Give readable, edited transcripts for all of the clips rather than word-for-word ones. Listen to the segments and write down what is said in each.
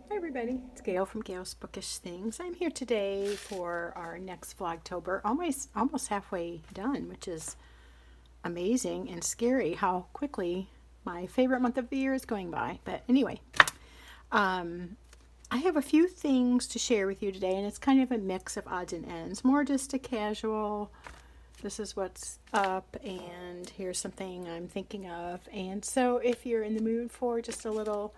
Hi everybody, it's Gail from Gail's Bookish Things. I'm here today for our next Vlogtober, almost halfway done, which is amazing and scary how quickly my favorite month of the year is going by. But anyway, I have a few things to share with you today, and it's kind of a mix of odds and ends, more just a casual, this is what's up, and here's something I'm thinking of. And so if you're in the mood for just a little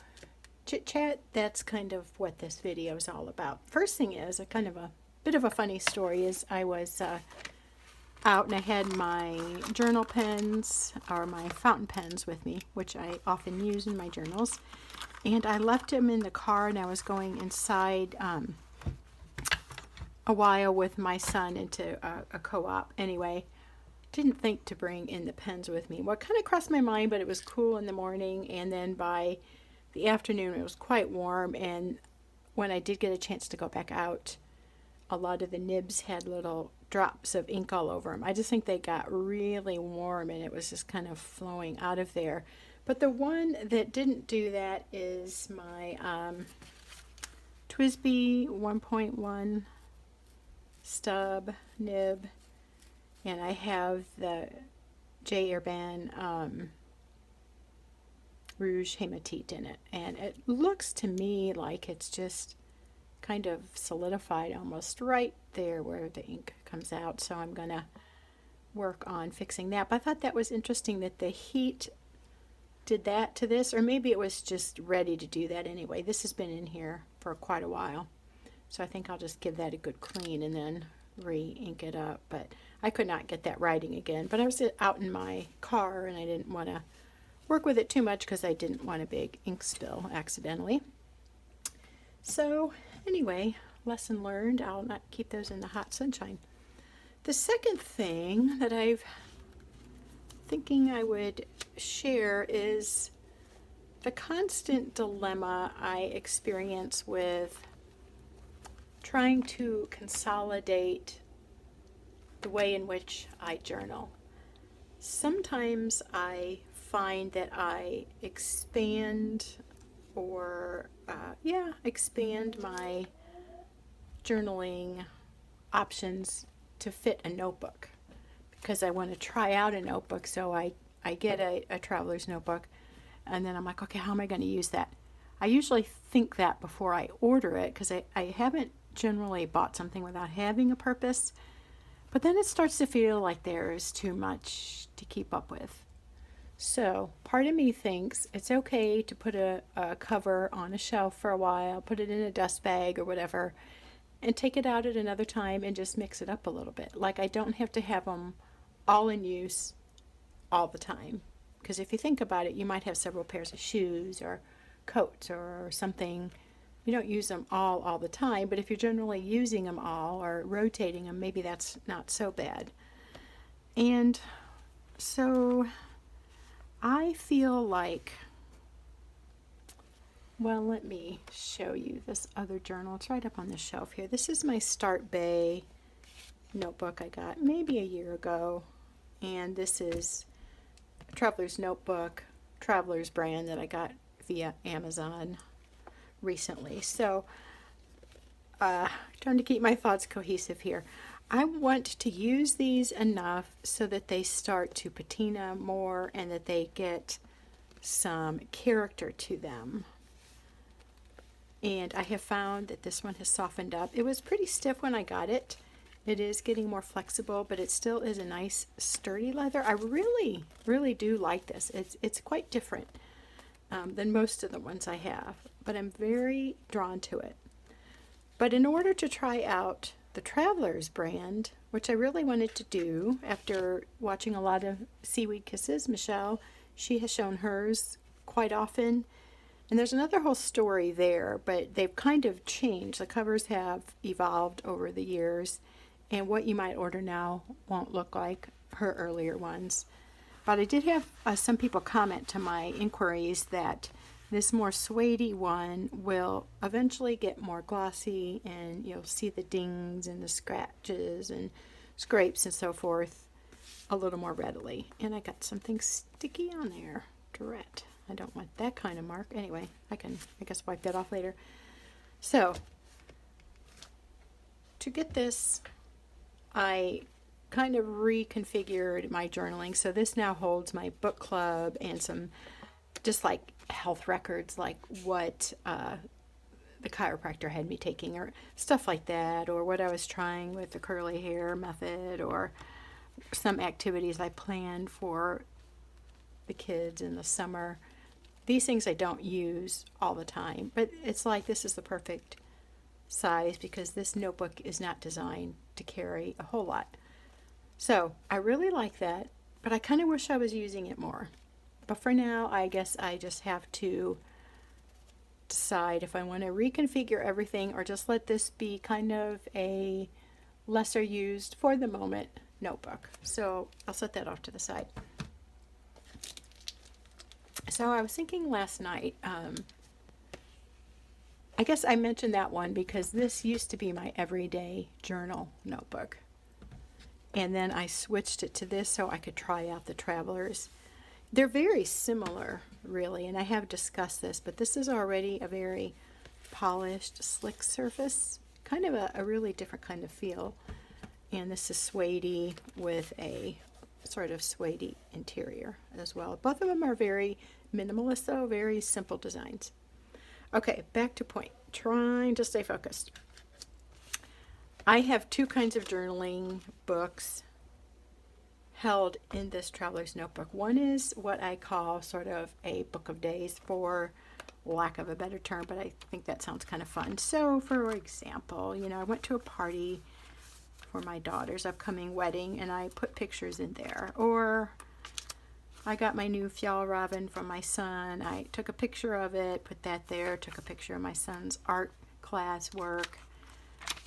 chit chat, that's kind of what this video is all about. First thing is a kind of a bit of a funny story is I was out and I had my journal pens or my fountain pens with me, which I often use in my journals, and I left them in the car and I was going inside a while with my son into a co-op. Anyway, didn't think to bring in the pens with me. Well, it kind of crossed my mind, but it was cool in the morning, and then by the afternoon it was quite warm, and when I did get a chance to go back out, a lot of the nibs had little drops of ink all over them. I just think they got really warm and it was just kind of flowing out of there. But the one that didn't do that is my TWSBI 1.1 stub nib, and I have the J. Urban Rouge Hematite in it, and it looks to me like it's just kind of solidified almost right there where the ink comes out, so I'm gonna work on fixing that. But I thought that was interesting that the heat did that to this, or maybe it was just ready to do that anyway. This has been in here for quite a while, so I think I'll just give that a good clean and then re-ink it up. But I could not get that writing again, but I was out in my car and I didn't want to work with it too much because I didn't want a big ink spill accidentally. So anyway, lesson learned. I'll not keep those in the hot sunshine. The second thing that I've thinking I would share is the constant dilemma I experience with trying to consolidate the way in which I journal. Sometimes I find that I expand expand my journaling options to fit a notebook because I want to try out a notebook. So I get a traveler's notebook, and then I'm like, okay, how am I going to use that? I usually think that before I order it because I haven't generally bought something without having a purpose, but then it starts to feel like there is too much to keep up with. So part of me thinks it's okay to put a cover on a shelf for a while, put it in a dust bag or whatever, and take it out at another time and just mix it up a little bit. Like I don't have to have them all in use all the time. Because if you think about it, you might have several pairs of shoes or coats or something. You don't use them all the time, but if you're generally using them all or rotating them, maybe that's not so bad. And so I feel like, well, let me show you this other journal. It's right up on the shelf here. This is my Start Bay notebook I got maybe a year ago. And this is a Traveler's Notebook, Traveler's brand that I got via Amazon recently. So, trying to keep my thoughts cohesive here. I want to use these enough so that they start to patina more and that they get some character to them. And I have found that this one has softened up. It was pretty stiff when I got it. It is getting more flexible, but it still is a nice sturdy leather. I really, really do like this. It's quite different than most of the ones I have, but I'm very drawn to it. But in order to try out the Traveler's brand, which I really wanted to do after watching a lot of Seaweed Kisses, Michelle, she has shown hers quite often. And there's another whole story there, but they've kind of changed. The covers have evolved over the years, and what you might order now won't look like her earlier ones. But I did have some people comment to my inquiries that this more suede-y one will eventually get more glossy, and you'll see the dings and the scratches and scrapes and so forth a little more readily. And I got something sticky on there. Drat. I don't want that kind of mark. Anyway, I guess wipe that off later. So to get this, I kind of reconfigured my journaling. So this now holds my book club and some just like health records, like what the chiropractor had me taking or stuff like that, or what I was trying with the curly hair method, or some activities I planned for the kids in the summer. These things I don't use all the time, but it's like this is the perfect size because this notebook is not designed to carry a whole lot. So I really like that, but I kind of wish I was using it more. But for now, I guess I just have to decide if I want to reconfigure everything or just let this be kind of a lesser used for the moment notebook. So I'll set that off to the side. So I was thinking last night, I guess I mentioned that one because this used to be my everyday journal notebook. And then I switched it to this so I could try out the Travelers. They're very similar, really, and I have discussed this, but this is already a very polished, slick surface, kind of a really different kind of feel. And this is suede with a sort of suede interior as well. Both of them are very minimalist, though, very simple designs. Okay, back to point. Trying to stay focused. I have two kinds of journaling books held in this Traveler's Notebook. One is what I call sort of a book of days, for lack of a better term, but I think that sounds kind of fun. So, for example, I went to a party for my daughter's upcoming wedding, and I put pictures in there. Or I got my new Fjallraven from my son. I took a picture of it, put that there, took a picture of my son's art class work.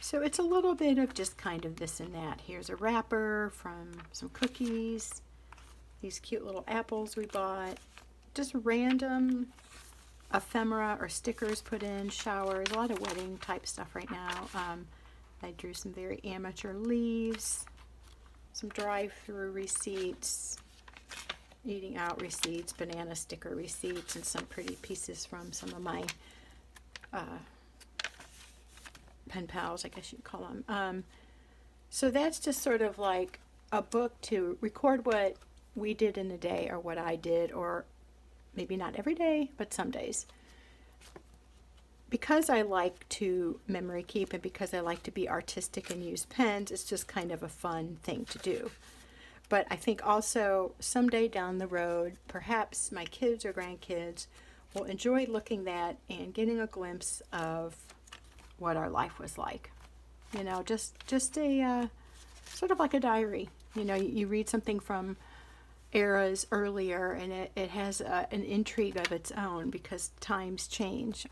So it's a little bit of just kind of this and that. Here's a wrapper from some cookies. These cute little apples we bought. Just random ephemera or stickers put in, showers, a lot of wedding type stuff right now. I drew some very amateur leaves, some drive-through receipts, eating out receipts, banana sticker receipts, and some pretty pieces from some of my pen pals, I guess you'd call them. So that's just sort of like a book to record what we did in the day, or what I did, or maybe not every day, but some days. Because I like to memory keep and because I like to be artistic and use pens, it's just kind of a fun thing to do. But I think also someday down the road, perhaps my kids or grandkids will enjoy looking at and getting a glimpse of what our life was like. Just a sort of like a diary. You read something from eras earlier, and it has an intrigue of its own because times change.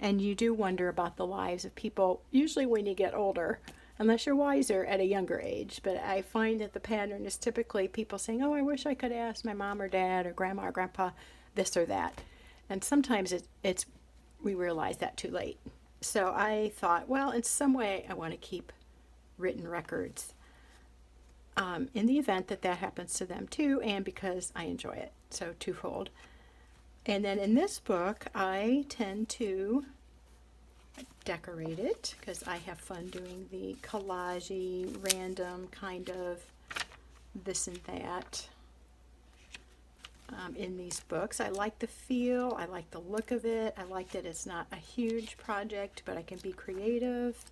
And you do wonder about the lives of people, usually when you get older, unless you're wiser at a younger age. But I find that the pattern is typically people saying, oh, I wish I could ask my mom or dad or grandma or grandpa this or that. And sometimes it's we realize that too late. So I thought, well, in some way I want to keep written records in the event that happens to them too, and because I enjoy it. So twofold. And then in this book, I tend to decorate it because I have fun doing the collage-y, random kind of this and that in these books. I like the feel. I like the look of it. I like that it's not a huge project, but I can be creative.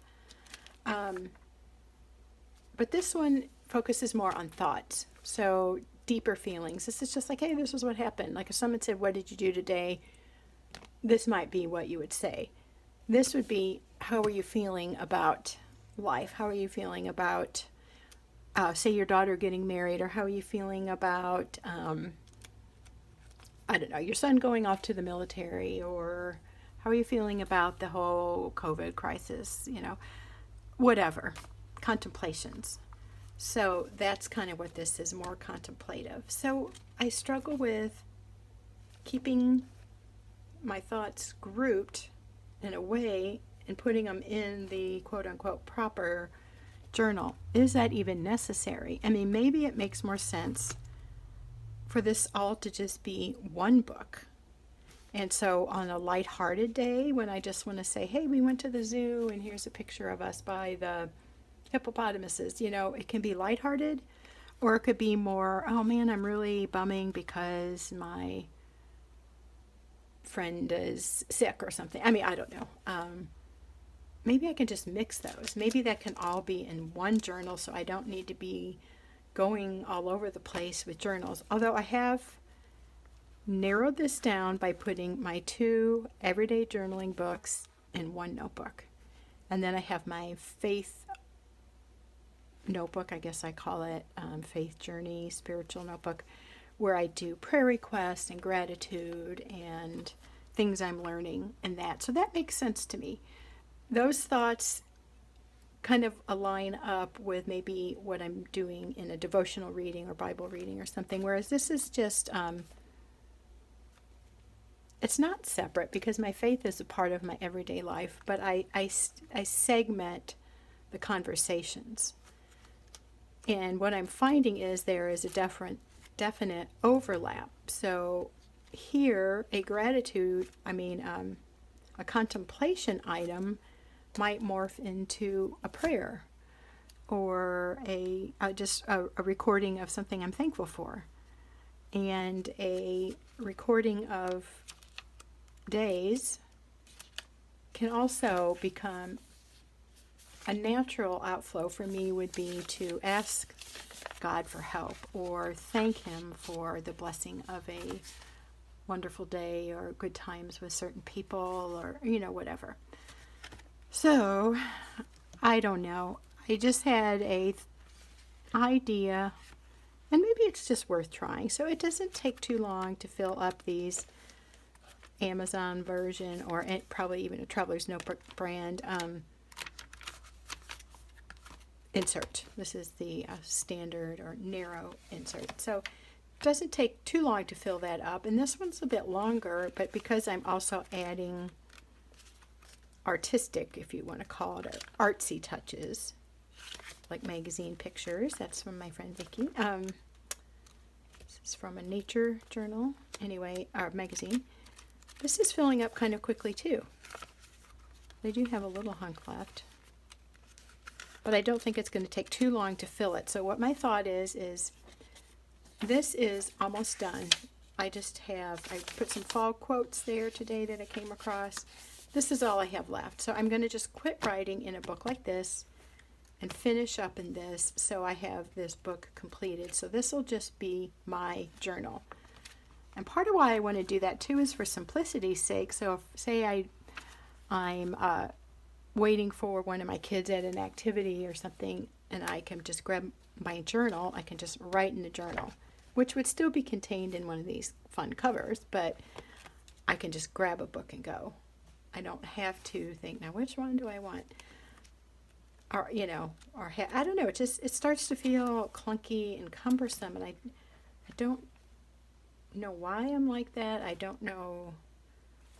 But this one focuses more on thoughts. So deeper feelings. This is just like, hey, this is what happened. Like if someone said, what did you do today? This might be what you would say. This would be, how are you feeling about life? How are you feeling about, say, your daughter getting married? Or how are you feeling about, I don't know, your son going off to the military? Or how are you feeling about the whole COVID crisis? Whatever. Contemplations. So that's kind of what this is, more contemplative. So I struggle with keeping my thoughts grouped in a way and putting them in the quote-unquote proper journal. Is that even necessary? I mean, maybe it makes more sense for this all to just be one book And so on a lighthearted day, when I just want to say, hey, we went to the zoo and here's a picture of us by the hippopotamuses, you know, it can be lighthearted, or it could be more, oh man, I'm really bumming because my friend is sick or something. I mean, I don't know. Maybe I can just mix those. Maybe that can all be in one journal so I don't need to be going all over the place with journals. Although I have narrowed this down by putting my 2 everyday journaling books in one notebook. And then I have my faith notebook, I guess I call it, faith journey, spiritual notebook, where I do prayer requests and gratitude and things I'm learning and that. So that makes sense to me. Those thoughts kind of align up with maybe what I'm doing in a devotional reading or Bible reading or something, whereas this is just, it's not separate because my faith is a part of my everyday life, but I segment the conversations. And what I'm finding is there is a definite overlap. So here, a gratitude, a contemplation item might morph into a prayer or just a recording of something I'm thankful for. And a recording of days can also become a natural outflow for me would be to ask God for help or thank Him for the blessing of a wonderful day or good times with certain people or, whatever. So, I don't know. I just had a idea, and maybe it's just worth trying. So it doesn't take too long to fill up these Amazon version or probably even a Traveler's Notebook brand insert. This is the standard or narrow insert. So it doesn't take too long to fill that up. And this one's a bit longer, but because I'm also adding artistic, if you want to call it, or artsy touches, like magazine pictures. That's from my friend Vicki. This is from a nature journal, magazine. This is filling up kind of quickly too. They do have a little hunk left, but I don't think it's going to take too long to fill it. So what my thought is this is almost done. I put some fall quotes there today that I came across. This is all I have left. So I'm going to just quit writing in a book like this and finish up in this so I have this book completed. So this will just be my journal. And part of why I want to do that too is for simplicity's sake. So if, say I'm waiting for one of my kids at an activity or something and I can just grab my journal, I can just write in the journal, which would still be contained in one of these fun covers, but I can just grab a book and go. I don't have to think, now which one do I want? Or, I don't know, it starts to feel clunky and cumbersome, and I don't know why I'm like that. I don't know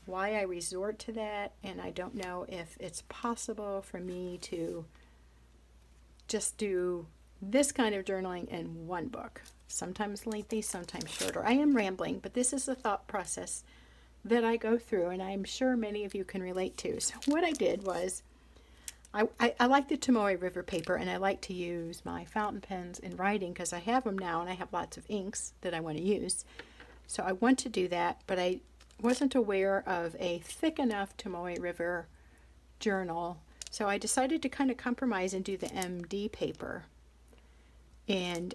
why I resort to that, and I don't know if it's possible for me to just do this kind of journaling in one book. Sometimes lengthy, sometimes shorter. I am rambling, but this is the thought process that I go through, and I'm sure many of you can relate to. So what I did was, I like the Tomoe River paper, and I like to use my fountain pens in writing because I have them now, and I have lots of inks that I want to use. So I want to do that, but I wasn't aware of a thick enough Tomoe River journal, so I decided to kind of compromise and do the MD paper. And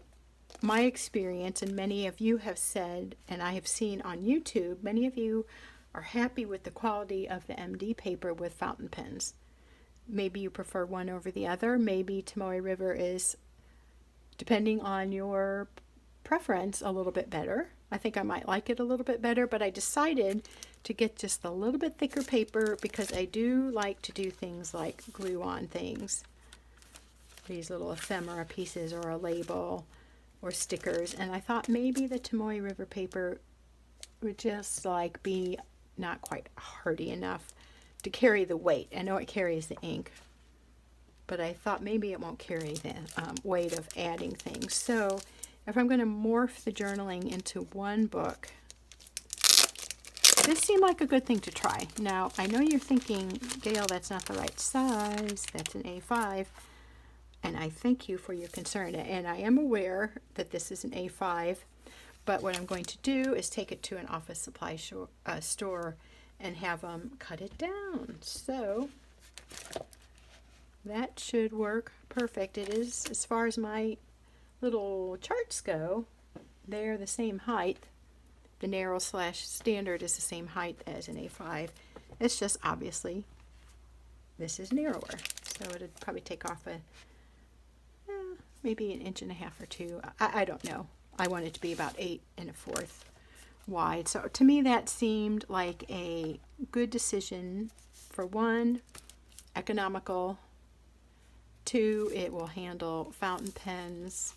my experience, and many of you have said, and I have seen on YouTube, many of you are happy with the quality of the MD paper with fountain pens. Maybe you prefer one over the other. Maybe Tomoe River is, depending on your preference, a little bit better. I think I might like it a little bit better, but I decided to get just a little bit thicker paper because I do like to do things like glue on things. These little ephemera pieces or a label or stickers, and I thought maybe the Tomoe River paper would just be not quite hardy enough to carry the weight. I know it carries the ink, but I thought maybe it won't carry the weight of adding things. So if I'm going to morph the journaling into one book, this seemed like a good thing to try. Now, I know you're thinking, Gail, that's not the right size. That's an A5. And I thank you for your concern. And I am aware that this is an A5. But what I'm going to do is take it to an office supply store and have them cut it down. So that should work perfect. It is, as far as my little charts go, they're the same height. The narrow / standard is the same height as an A5. It's just obviously this is narrower. So it'd probably take off maybe 1.5 inches or 2. I don't know. I want it to be about 8 1/4 wide. So to me that seemed like a good decision. For one, economical. 2, it will handle fountain pens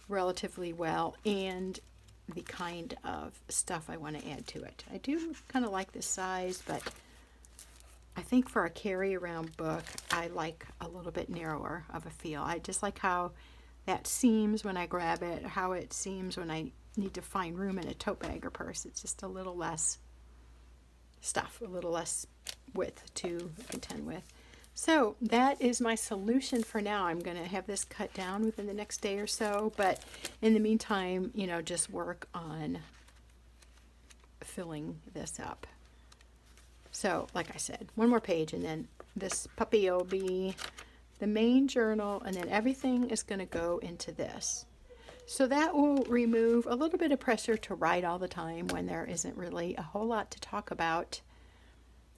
relatively well, and the kind of stuff I want to add to it. I do kind of like this size, but I think for a carry around book, I like a little bit narrower of a feel. I just like how that seems when I grab it, how it seems when I need to find room in a tote bag or purse. It's just a little less stuff, a little less width to contend with. So that is my solution for now. I'm going to have this cut down within the next day or so, but in the meantime, you know, just work on filling this up. So, like I said, one more page, and then this puppy will be the main journal, and then everything is going to go into this. So that will remove a little bit of pressure to write all the time when there isn't really a whole lot to talk about.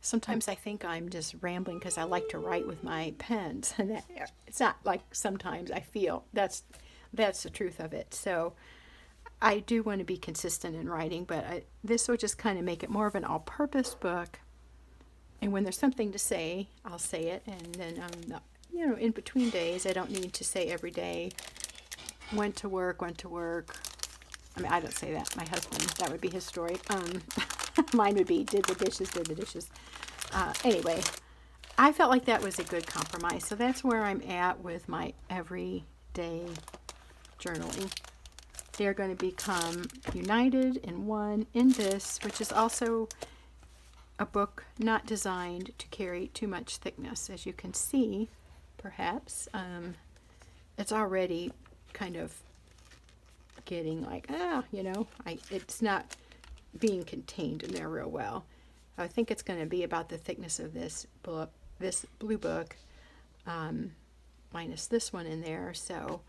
Sometimes I think I'm just rambling because I like to write with my pens, and it's not like sometimes I feel that's the truth of it. So I do want to be consistent in writing, but this will just kind of make it more of an all-purpose book. And when there's something to say, I'll say it, and then you know, in between days, I don't need to say every day went to work. I mean, I don't say that. My husband, that would be his story. Mine would be did the dishes. Anyway, I felt like that was a good compromise. So that's where I'm at with my everyday journaling. They're going to become united in one in this, which is also a book not designed to carry too much thickness. As you can see, perhaps, it's already kind of getting like, you know, it's not being contained in there real well. I think it's going to be about the thickness of this book, this blue book, minus this one in there, so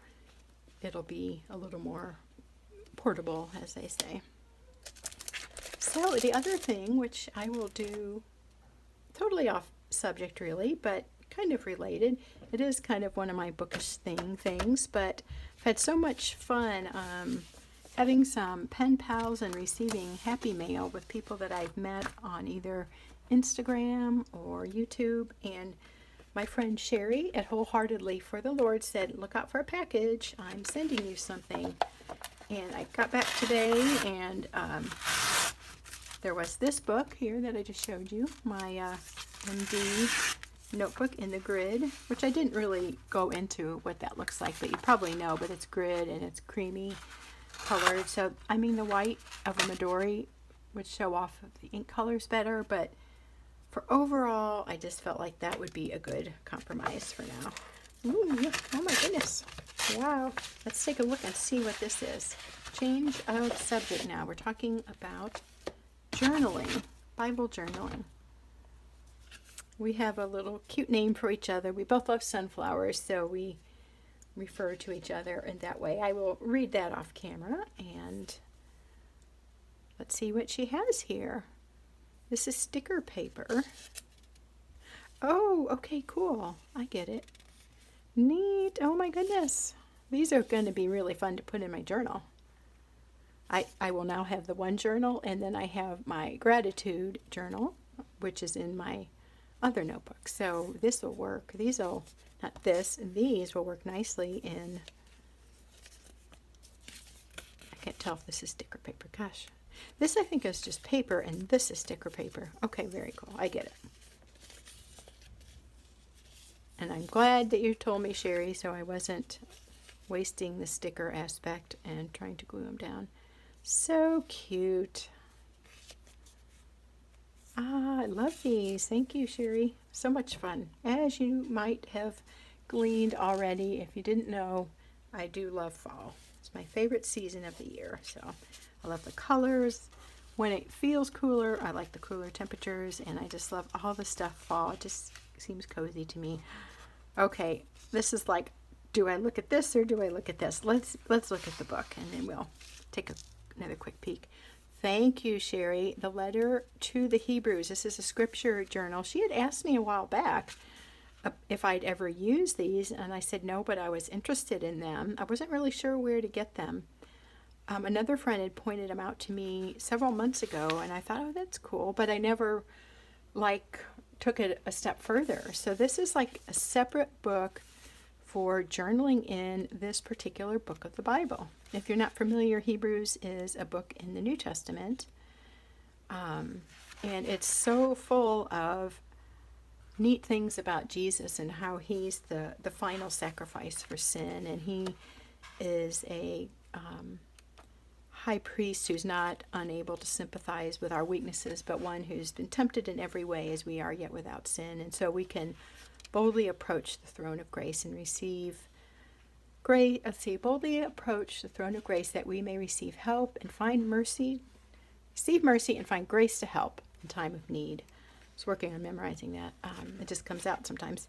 it'll be a little more portable, as they say. So the other thing, which I will do totally off subject really, but kind of related, it is kind of one of my bookish things, but I've had so much fun having some pen pals and receiving happy mail with people that I've met on either Instagram or YouTube. And my friend Sherry at Wholeheartedly for the Lord said, look out for a package. I'm sending you something. And I got back today, and there was this book here that I just showed you, my MD notebook in the grid, which I didn't really go into what that looks like, but you probably know, but it's grid and it's creamy colored. So, I mean, the white of a Midori would show off the ink colors better, but for overall, I just felt like that would be a good compromise for now. Ooh, oh my goodness. Wow. Let's take a look and see what this is. Change of subject now. We're talking about journaling, Bible journaling. We have a little cute name for each other. We both love sunflowers, so we refer to each other in that way. I will read that off camera, and let's see what she has here. This is sticker paper. Oh, okay, cool. I get it. Neat. Oh my goodness. These are going to be really fun to put in my journal. I will now have the one journal, and then I have my gratitude journal, which is in my other notebook. So this will work. These will work nicely in, I can't tell if this is sticker paper. Gosh. This I think is just paper, and this is sticker paper. Okay, very cool. I get it. And I'm glad that you told me, Sherry, so I wasn't wasting the sticker aspect and trying to glue them down. So cute. Ah, I love these. Thank you, Sherry. So much fun. As you might have gleaned already, if you didn't know, I do love fall. It's my favorite season of the year. So I love the colors. When it feels cooler, I like the cooler temperatures, and I just love all the stuff fall. It just seems cozy to me. Okay, this is like, do I look at this or do I look at this? Let's look at the book, and then we'll take another quick peek. Thank you, Sherry. The letter to the Hebrews. This is a scripture journal. She had asked me a while back if I'd ever used these, and I said no, but I was interested in them. I wasn't really sure where to get them. Another friend had pointed them out to me several months ago, and I thought, oh, that's cool, but I never took it a step further. So this is like a separate book for journaling in this particular book of the Bible. If you're not familiar, Hebrews is a book in the New Testament, and it's so full of neat things about Jesus and how he's the final sacrifice for sin, and he is a high priest who's not unable to sympathize with our weaknesses, but one who's been tempted in every way as we are, yet without sin. And so we can boldly approach the throne of grace and receive grace. Boldly approach the throne of grace that we may receive help and find mercy, receive mercy and find grace to help in time of need. I was working on memorizing that. It just comes out sometimes.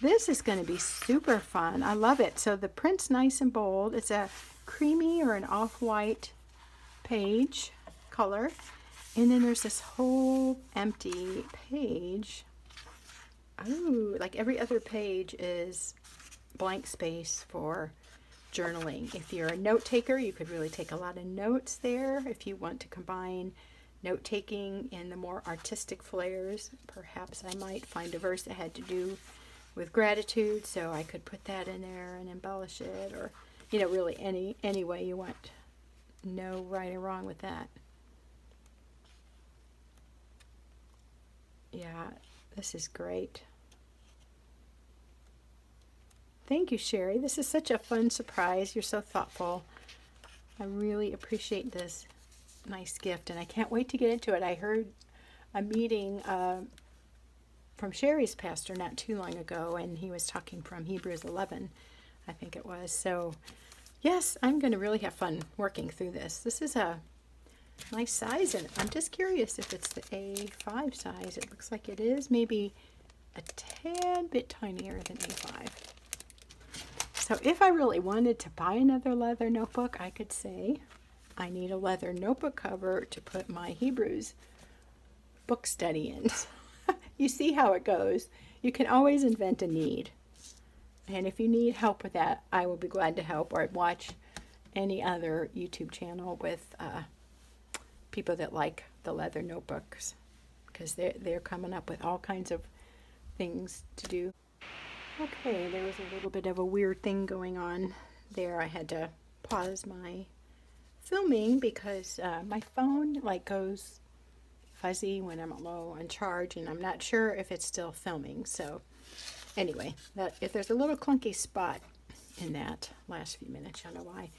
This is going to be super fun. I love it. So the print's nice and bold. It's a creamy or an off-white page color. And then there's this whole empty page. Oh, like every other page is blank space for journaling. If you're a note taker, you could really take a lot of notes there. If you want to combine note taking and the more artistic flares, perhaps I might find a verse that had to do with gratitude, so I could put that in there and embellish it, or really any way you want. No right or wrong with that. Yeah, this is great. Thank you, Sherry. This is such a fun surprise. You're so thoughtful. I really appreciate this nice gift, and I can't wait to get into it. I heard a meeting from Sherry's pastor not too long ago, and he was talking from Hebrews 11, I think it was. So, yes, I'm going to really have fun working through this. This is a nice size, and I'm just curious if it's the A5 size. It looks like it is, maybe a tad bit tinier than A5. So if I really wanted to buy another leather notebook, I could say I need a leather notebook cover to put my Hebrews book study in. You see how it goes. You can always invent a need. And if you need help with that, I will be glad to help, or watch any other YouTube channel with people that like the leather notebooks, because they're coming up with all kinds of things to do. Okay, there was a little bit of a weird thing going on there. I had to pause my filming because my phone goes fuzzy when I'm low on charge, and I'm not sure if it's still filming. So anyway, if there's a little clunky spot in that last few minutes, you'll know why.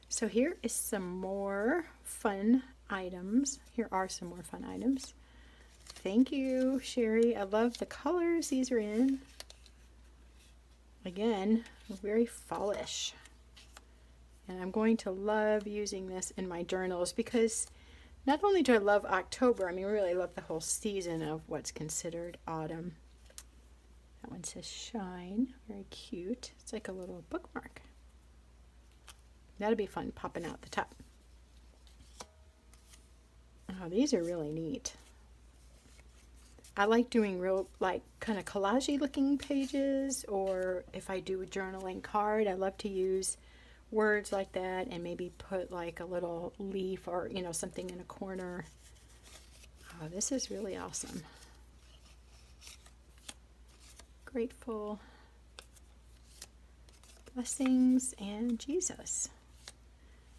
So here is some more fun items. Here are some more fun items. Thank you, Sherry. I love the colors these are in. Again, very fallish. And I'm going to love using this in my journals, because not only do I love October, I really love the whole season of what's considered autumn. That one says shine. Very cute. It's like a little bookmark. That'll be fun popping out the top. Oh, these are really neat. I like doing real, kind of collage-y looking pages, or if I do a journaling card, I love to use words like that and maybe put a little leaf or, something in a corner. Oh, this is really awesome. Grateful, blessings, and Jesus.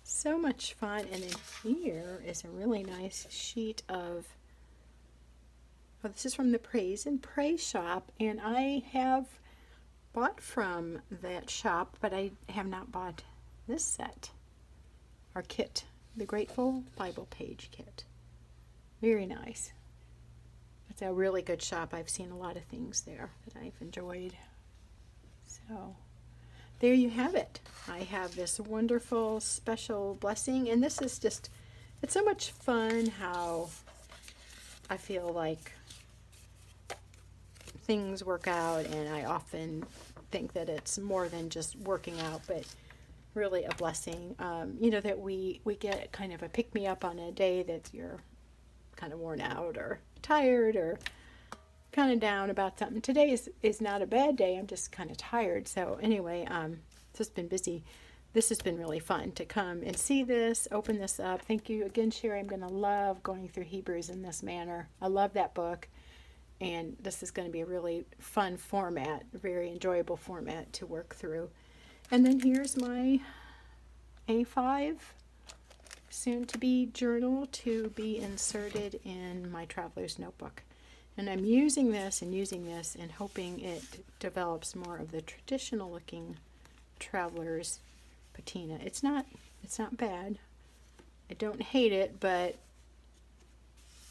So much fun. And then here is a really nice sheet of, this is from the Praise and Pray shop, and I have bought from that shop, but I have not bought this set, or kit, the Grateful Bible Page Kit. Very nice. It's a really good shop. I've seen a lot of things there that I've enjoyed. So there you have it. I have this wonderful special blessing, and this is just, it's so much fun how I feel like things work out, and I often think that it's more than just working out, but really a blessing. You know, that we get kind of a pick-me-up on a day that you're kind of worn out or tired or kind of down about something. Today is not a bad day. I'm just kind of tired. So anyway, it's just been busy. This has been really fun to come and see this, open this up. Thank you again, Sherry. I'm going to love going through Hebrews in this manner. I love that book. And this is going to be a really fun format, a very enjoyable format to work through. And then here's my A5 soon-to-be journal to be inserted in my traveler's notebook. And I'm using this and hoping it develops more of the traditional-looking traveler's patina. It's not bad. I don't hate it, but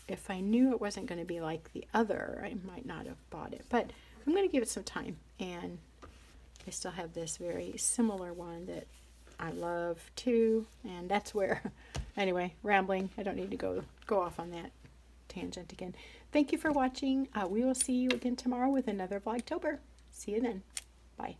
if I knew it wasn't going to be like the other, I might not have bought it. But I'm going to give it some time. And I still have this very similar one that I love too. And that's where, anyway, rambling. I don't need to go off on that tangent again. Thank you for watching. We will see you again tomorrow with another Vlogtober. See you then. Bye.